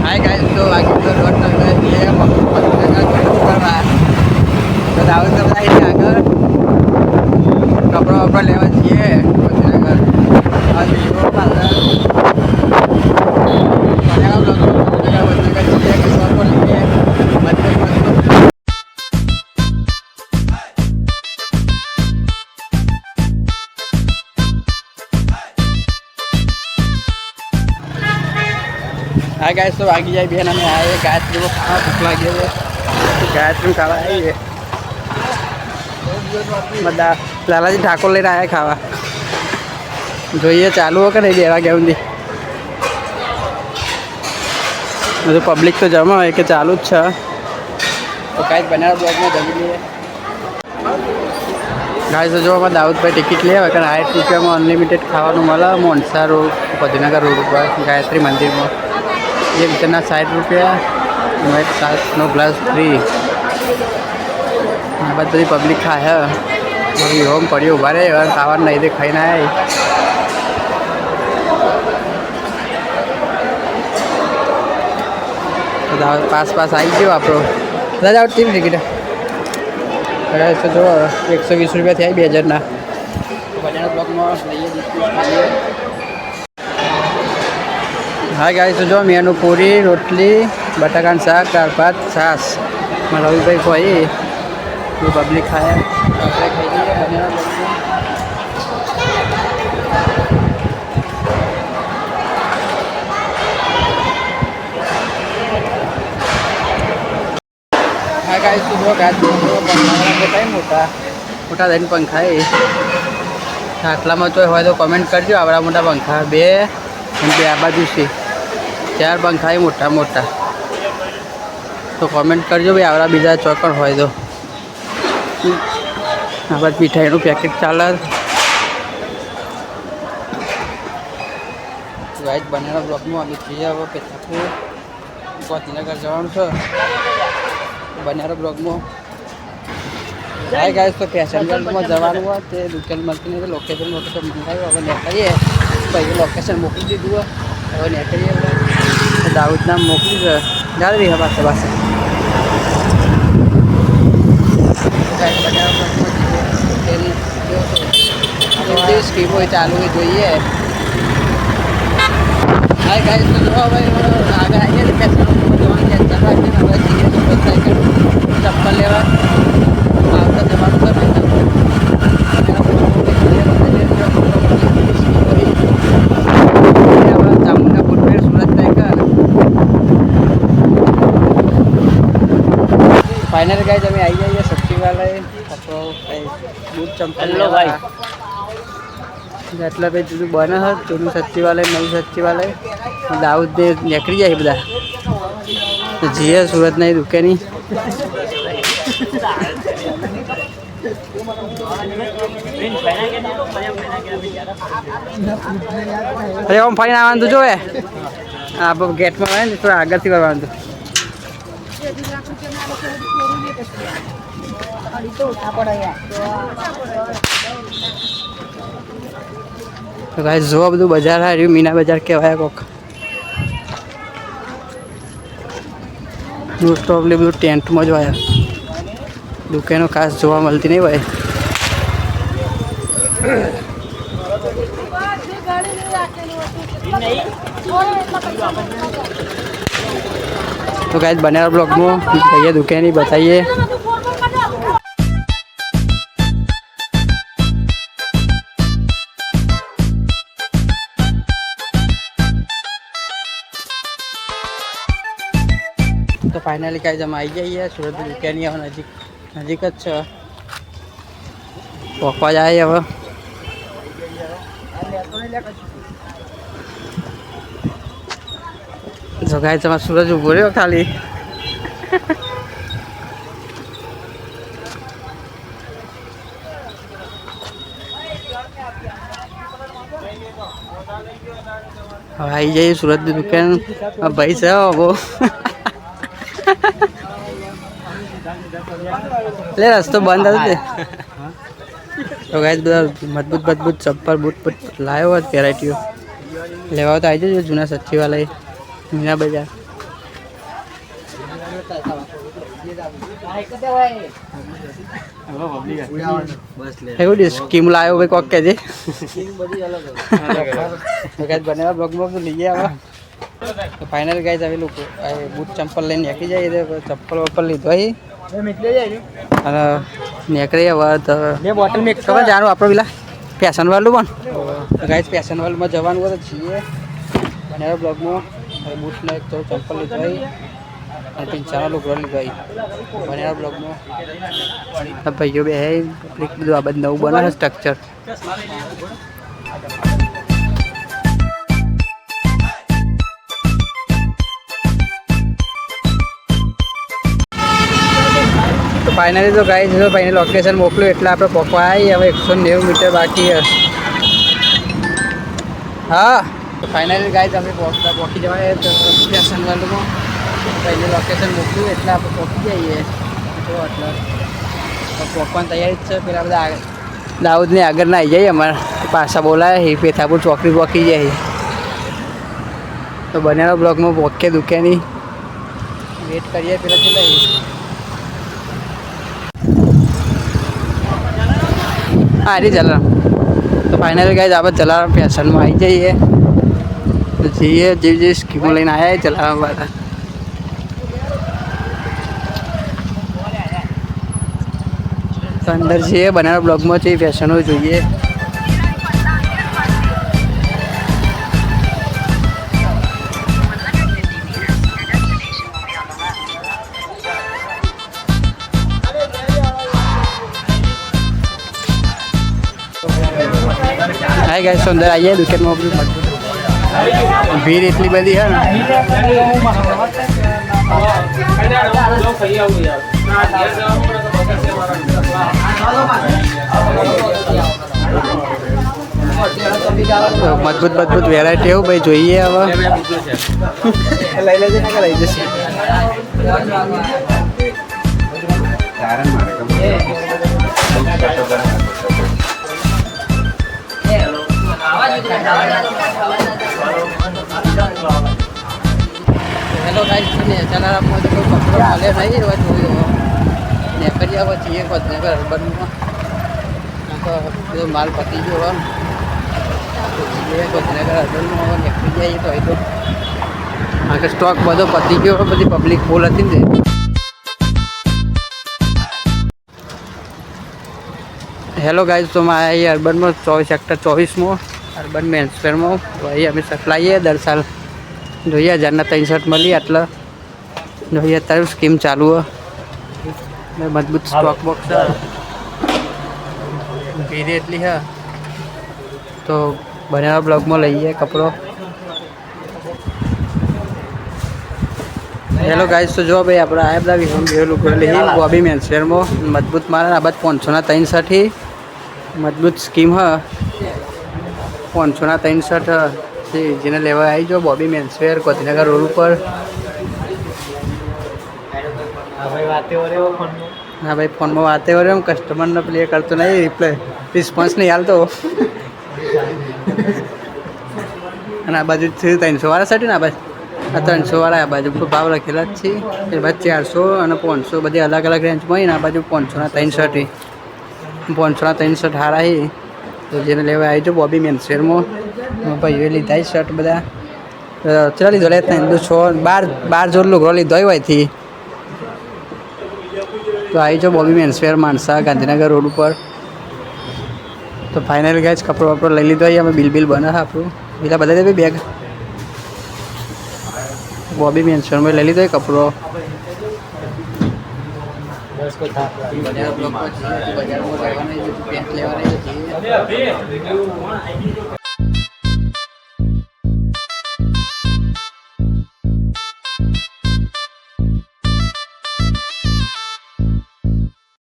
hi guys तो आगे तो रोड पर ये तो दाऊद का बताइए आगे कपड़ा वपड़ा लेवा चाहिए और वीवो वाला बनेगा ब्लॉग बनेगा चाहिए किसी और को लेके मत हाय गाइस तो आगे जाए बहन हमें आए गायत्री को खाना भूख लगी है तो गायत्री खावा है ये मतलब लालाजी ठाकुर लेने आया खावा जो ये चालू हो नहीं देवा क्या उनकी तो पब्लिक तो जमा है कि चालू अच्छा तो गाइस बना ब्लॉग में जमी लिए गाइस तो जो हमारे दाऊद भाई टिकट लिए अगर 8 रुपया में अनलिमिटेड खावा मला मोनसा रोड पदीनगर रोड पर गायत्री मंदिर में ये इतना 60 रुपया नो ग्लास फ्री बाद बड़ी पब्लिक खाए अभी होम पड़ी उभा रहे और खावा नहीं दे खाई ना है तो पास पास आई गयो आप दादा और 3 टिकट तो जो 120 रुपया थी 2000 ना ब्लॉक में हाँ गाइस तो जो मेनू पूरी रोटली बटाकान शाक दाल भात छाछ मैं रवि भाई खुआई ये पब्लिक खाए हाँ गाइस तो जो गाज पंखा मोटा मोटा थઈને पंखा है આટલામાં તો હોય તો કમેન્ટ કરજો આવડા મોટા પંખા બે આ બાજુ છે 4 પંખા એ મોટા મોટા તો કમેન્ટ કરજો ભાઈ આવડા બીજા ચોકડ હોય તો આ બાદ મીઠાઈનું પેકેટ ચાલે ગાઈસ બનેલા બ્લોકમાં અમે જઈએ હવે પેથાપુર ગાંધીનગર જવાનું છે બનેલા બ્લોકમાં हाय गाइस तो पैसेंजर में जवान हुआ तो दुकान मलती नहीं तो लोकेशन मंगाई अब निकलिए भाई लोकेशन मोकली दीधु अब निकलिए दाऊद नाम मोकली जा रही है बात बात स्कीम हो चालू है જોઈએ हाय गाइस तो जो भाई आगे आइए चप्पल लेवा फाइनल गाइस हमें आई जाइए सब्जी वाला है तो दूध चंपल लो भाई જેટલા ભાઈ જુદું બને હોય જૂનું સચ્ચી વાલે નવું સચ્ચી વાલે દાઉદ ને નીકળી જાય બધા તો જીએ સુરત નહીં રૂકે નહીં અરે ઓમ ફાઈન આવવાનું તો જોવે આ ગેટમાં આવે ને થોડા આગળથી કરવાનું તો तो गाइस जो બધું બજાર આવ્યું મીના બજાર કહેવાય કોક મોસ્ટ ઓફલી બધું ટેન્ટમાં જ આવ્યા દુકાનો ખાસ જોવા મળતી નહીં ભાઈ तो गाइस बनेरा ब्लॉग में भैया दुकान बताइए तो फाइनली गाइस हम आई जाइए सूरत दुकान नजीक नजीक ज છે પહોંચવા જાય હવે જો ગાઈસ તમારે सूरज ઊભો રહ્યો ખાલી હવે આવી જઈએ सूरत दुकान भाई છે वो ले रस्तो बंद હતો तो गाइस બધા મજબૂત મજબૂત ચપ્પલ બૂટ લાવ્યો હોત વેરાયટીઓ લેવા તો આવી જજો જૂના સચ્ચી વાલા મીના બજાર એવું સ્કીમ લાવ્યો ભાઈ કોક કે છે બનેલા બ્લોગમાં તો લઈએ આવે તો ફાઇનલ ગાઈસ હવે લોકો બૂટ ચંપલ લઈને નીકળી જાય ચપ્પલ વપ્પલ લીધો અને નીકળી હવે તો બોટલ મેં ખબર જાણું આપણે પેલા ફેશન વાળું પણ ગાઈસ ફેશન વાળુંમાં જવાનું હોય તો છીએ બનેલા બ્લોગમાં બૂટનો એક તો ચંપલ લીધો અને પિંચાનો લુગડો લીધો બનેલા બ્લોગમાં ભાઈઓ બે બધું આ બધું નવું બને સ્ટ્રક્ચર તો ફાઇનલી તો ગાઈસ જો ભાઈને લોકેશન મોકલ્યું એટલે આપણે પહોંચવા આવી હવે 190 મીટર બાકી છે હા તો ફાઇનલી ગાઈસ આપણે પહોંચી જવાય તો ફેશન વર્લ્ડમાં ભાઈને લોકેશન મોકલ્યું એટલે આપણે પહોંચી જઈએ જો એટલે પહોંચવાની તૈયારી જ છે પેલા બધા દાઉદને આગળ ના આવી જઈએ અમારે પાછા બોલાય પેથાપુર ચોકડી પહોંચી જાય તો બનેલા બ્લોકમાં પહોંચે દુખે નહીં વેટ કરીએ પેલા ચલાવી હા રી જલારામ તો ફાઇનલી ગાઈસ આપણે જલારામ ફેશનમાં આવી જઈએ તો જઈએ જે સ્કીમો લઈને આવ્યા જલારામ વાળા તો અંદર જઈએ બનાવેલા બ્લોગમાં છે ફેશનો જોઈએ હાય ગાઈસ તો અંદર આવીએ દુકાનમાં ભીડ એટલી બધી હે ને મજબૂત વેરાયટી એવું ભાઈ જોઈએ હવે લઈ લેજે ને લઈ જશે હેલો ગાઈસ ને જલારામમાં તો કોઈ કપડો મળે નહીં હવે જોયું નીકળી આવે છીએ બધનગર અર્બનમાં બધો માલ પતી ગયો હોય બધનગર અર્બનમાં હવે નીકળી જઈએ તો અહીં તો કારણ કે સ્ટોક બધો પતી ગયો બધી પબ્લિક ફૂલ હતી ને હેલો ગાઈસ તો મારે અહીં અર્બનમાં 24 સેક્ટર 24માં અર્બન મેન્સવેરમાં તો અહીં અમે સપ્લાઈએ દર સાલ જોઈએ 1000 3 શર્ટ મળી એટલે જોઈએ અત્યારે સ્કીમ ચાલુ હોય મજબૂત સ્ટોક બોક્સ ભીડ એટલી હે તો બનેલા બ્લોગમાં લઈએ કપડો હેલો ગાઈસ તો જો ભાઈ આપણે આ બધા વિહમ લઈએ બોબી મેન્સવેરમાં મજબૂત મારે આ બાદ 500 ના 3 શર્ટ મજબૂત સ્કીમ હ 500 ના 3 શર્ટ જેને લેવા આવી જાઓ બોબી મેન્સવેર કોથીનગર રોડ ઉપર હા ભાઈ ફોનમાં વાતે વરે એમ કસ્ટમરને પ્લે કરતો નહીં રિસ્પોન્સ નહીં હાલતો અને આ બાજુ 300 વાળા શર્ટ ને આ બાજુ આ 300 વાળા આ બાજુ ભાવ લખેલા જ છે એ બાજુ 400 અને 500 બધી અલગ અલગ રેન્જમાં હોય ને આ બાજુ 500 ના 3 શર્ટ 500 ના 3 શર્ટ સારા છે તો જેને લેવા આવી જાઓ બોબી મેન્સવેરમાં ભાઈઓએ લીધા શર્ટ બધા ચલા લીધો લે 12 જોડ લુગડો લીધો હોયથી તો આવી જાઓ બોબી મેન્સવેર માણસા ગાંધીનગર રોડ ઉપર તો ફાઇનલ ગાઈસ કપડો વપડો લઈ લીધો અમે બિલ બને આપણું બીજા બધા દે બેગ બોબી મેન્સવેરમાં લઈ લીધો કપડો બજારમાં લેવાના પેન્ટ લેવાના